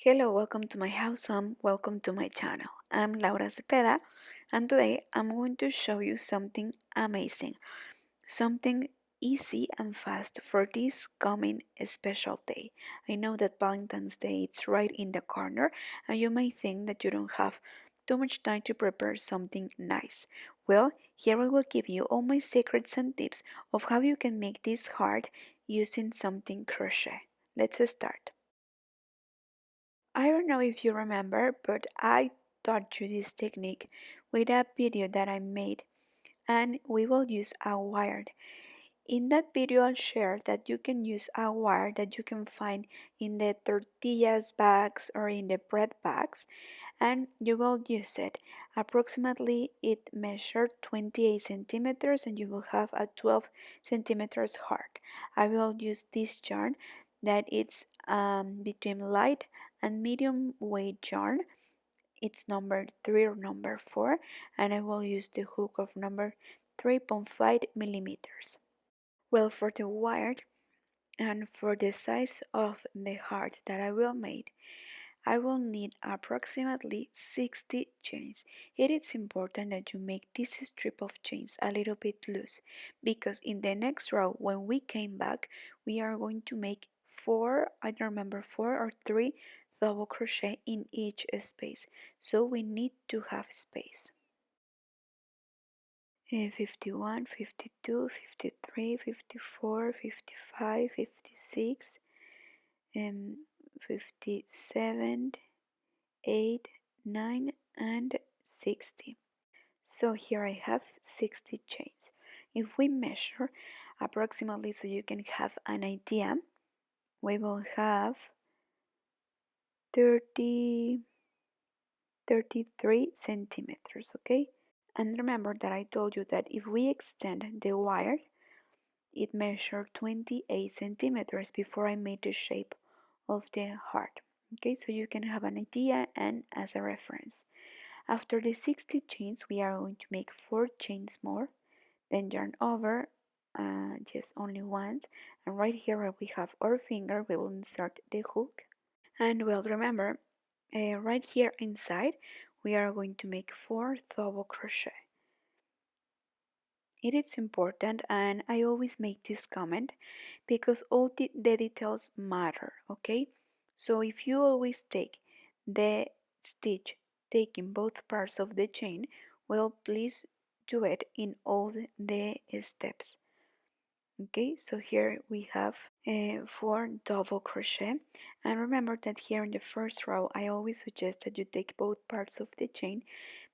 Hello, welcome to my house and welcome to my channel. I'm Laura Cepeda and today I'm going to show you something amazing, something easy and fast for this coming special day. I know that Valentine's Day is right in the corner and you may think that you don't have too much time to prepare something nice. Well, here I will give you all my secrets and tips of how you can make this hard using something crochet. Let's start. I don't know if you remember, but I taught you this technique with a video that I made, and we will use a wire. In that video, I'll share that you can use a wire that you can find in the tortillas bags or in the bread bags, and you will use it. Approximately, it measured 28 centimeters, and you will have a 12 centimeters heart. I will use this yarn that it's between light and medium weight yarn. It's number 3 or number 4, and I will use the hook of number 3.5 millimeters. Well, for the wire and for the size of the heart that I will make, I will need approximately 60 chains. It is important that you make this strip of chains a little bit loose because in the next row when we came back we are going to make 4, I don't remember, 4 or 3 double crochet in each space, so we need to have space. 51, 52, 53, 54, 55, 56, 57, 8, 9 and 60. So here I have 60 chains. If we measure approximately so you can have an idea, we will have 33 centimeters, okay? And remember that I told you that if we extend the wire, it measured 28 centimeters before I made the shape of the heart. Okay, so you can have an idea and as a reference. After the 60 chains, we are going to make 4 chains more, then yarn over, just only once, and right here where we have our finger, we will insert the hook. And well, remember, right here inside, we are going to make 4 double crochet. It is important, and I always make this comment because all the details matter, okay? So if you always take the stitch taking both parts of the chain, well, please do it in all the steps. Okay, so here we have 4 double crochet, and remember that here in the first row I always suggest that you take both parts of the chain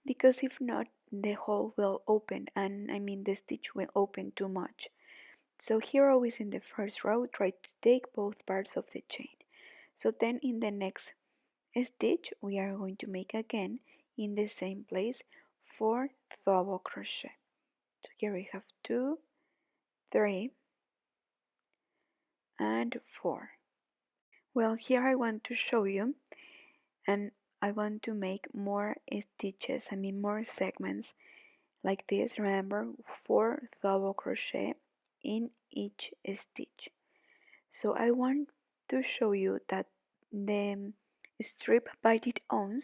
because if not the hole will open, and I mean the stitch will open too much. So here always in the first row try to take both parts of the chain. So then in the next stitch we are going to make again in the same place 4 double crochet. So here we have 2, 3 and 4. Well, here I want to show you, and I want to make more stitches, I mean more segments like this. Remember, 4 double crochet in each stitch. So I want to show you that the strip by its own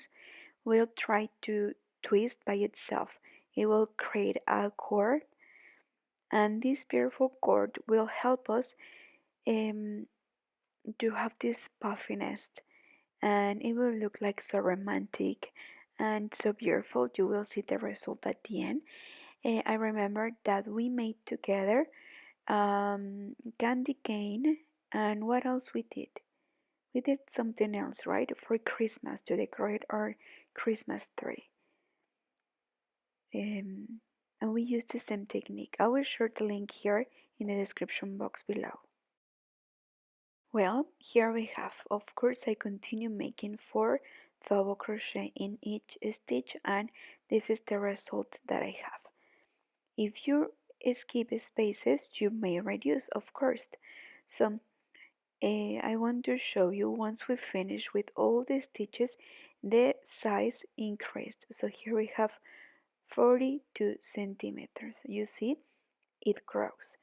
will try to twist by itself. It will create a cord, and this beautiful cord will help us to have this puffiness, and it will look like so romantic and so beautiful. You will see the result at the end. I remember that we made together candy cane, and what else we did? We did something else, right? For Christmas, to decorate our Christmas tree. And we used the same technique. I will share the link here in the description box below. Well, here we have, of course, I continue making 4 double crochet in each stitch, and this is the result that I have. If you skip spaces, you may reduce, of course. So I want to show you once we finish with all the stitches, the size increased. So here we have 42 centimeters. You see, it grows.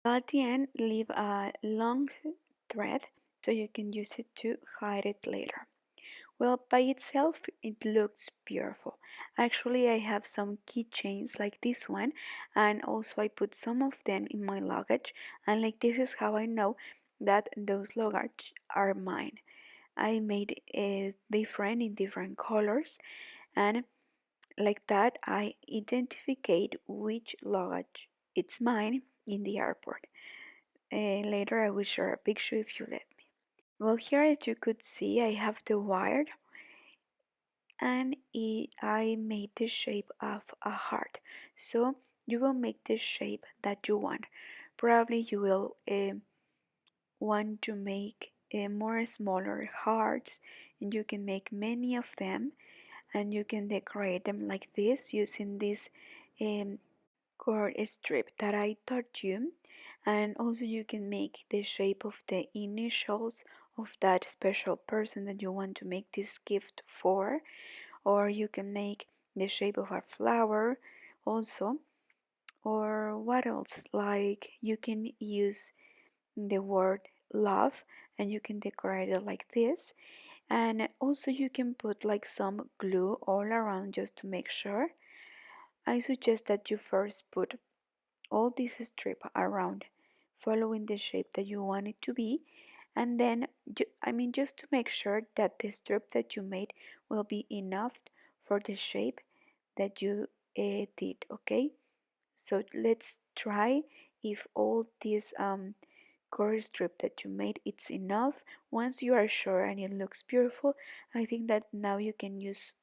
At the end, leave a long thread so you can use it to hide it later. Well, by itself, it looks beautiful. Actually, I have some keychains like this one, and also I put some of them in my luggage. And like this is how I know that those luggage are mine. I made it different in different colors, and like that, I identificate which luggage it's mine in the airport. Later, I will share a picture if you let me. Well, here as you could see, I have the wire and I made the shape of a heart. So you will make the shape that you want. Probably you will want to make more smaller hearts, and you can make many of them, and you can decorate them like this using this um, cord strip that I taught you. And also you can make the shape of the initials of that special person that you want to make this gift for, or you can make the shape of a flower also. Or what else, like you can use the word love and you can decorate it like this. And also you can put like some glue all around just to make sure. I suggest that you first put all this strip around, following the shape that you want it to be, and then just to make sure that the strip that you made will be enough for the shape that you did. Okay, so let's try if all this core strip that you made it's enough. Once you are sure and it looks beautiful, I think that now you can use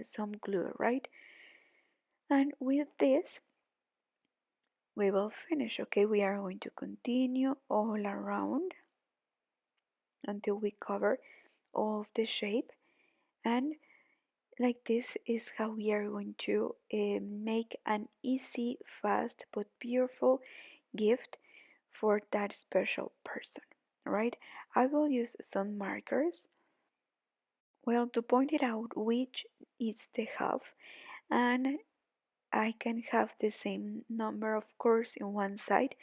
some glue, right? And with this we will finish. Okay, we are going to continue all around until we cover all of the shape, and like this is how we are going to make an easy, fast but beautiful gift for that special person. Right, I will use some markers, well, to point it out which is the half, and I can have the same number of course in one side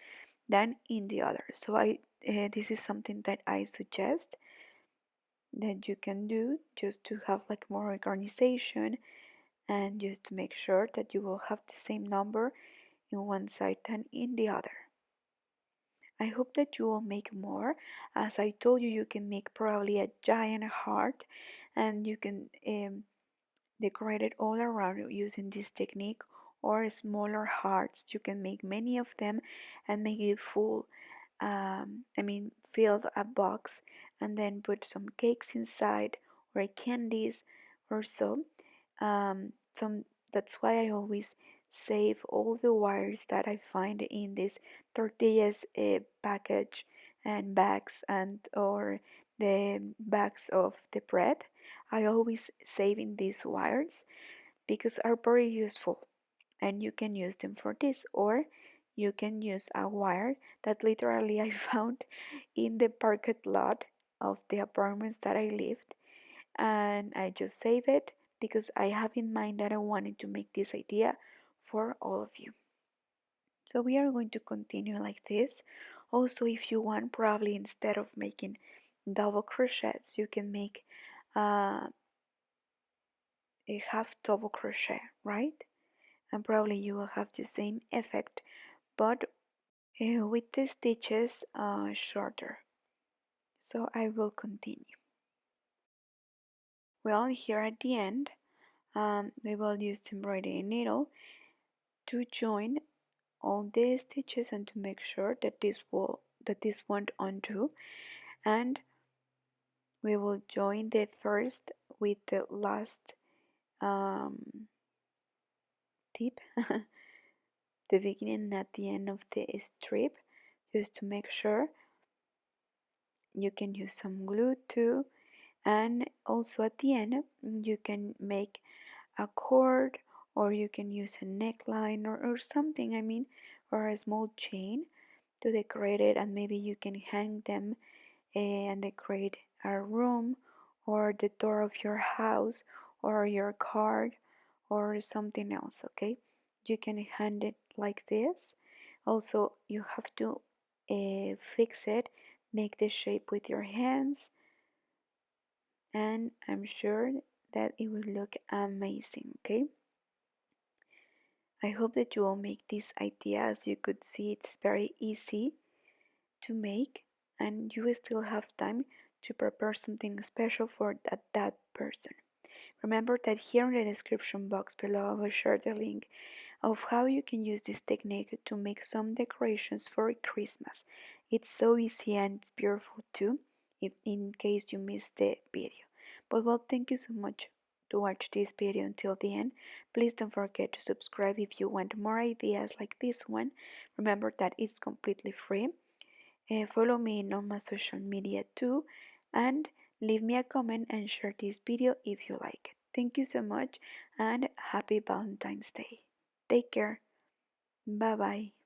than in the other. So this is something that I suggest that you can do just to have like more organization and just to make sure that you will have the same number in one side than in the other. I hope that you will make more. As I told you, you can make probably a giant heart, and you can decorate it all around using this technique, or smaller hearts. You can make many of them and make it full. Fill a box and then put some cakes inside or candies or so. Some That's why I always save all the wires that I find in this tortillas package and bags, and or the bags of the bread. I always save in these wires because are very useful, and you can use them for this, or you can use a wire that literally I found in the parking lot of the apartments that I lived, and I just save it because I have in mind that I wanted to make this idea for all of you. So we are going to continue like this. Also, if you want, probably instead of making double crochets, you can make uh, a half double crochet, right? And probably you will have the same effect, but with the stitches shorter. So I will continue. Well, here at the end, we will use the embroidery needle to join all the stitches and to make sure that this won't undo, and we will join the first with the last um, tip, the beginning and at the end of the strip, just to make sure. You can use some glue too, and also at the end you can make a cord, or you can use a neckline, or something, or a small chain to decorate it, and maybe you can hang them and decorate a room or the door of your house or your car or something else. Okay, you can hang it like this. Also, you have to fix it make the shape with your hands, and I'm sure that it will look amazing. Okay, I hope that you will make this idea. As you could see, it's very easy to make, and you still have time to prepare something special for that person. Remember that here in the description box below I will share the link of how you can use this technique to make some decorations for Christmas. It's so easy and it's beautiful too, if in case you missed the video. But well, thank you so much to watch this video until the end. Please don't forget to subscribe if you want more ideas like this one. Remember that it's completely free. Follow me on my social media too, and leave me a comment and share this video if you like it. Thank you so much and happy Valentine's Day. Take care. Bye bye.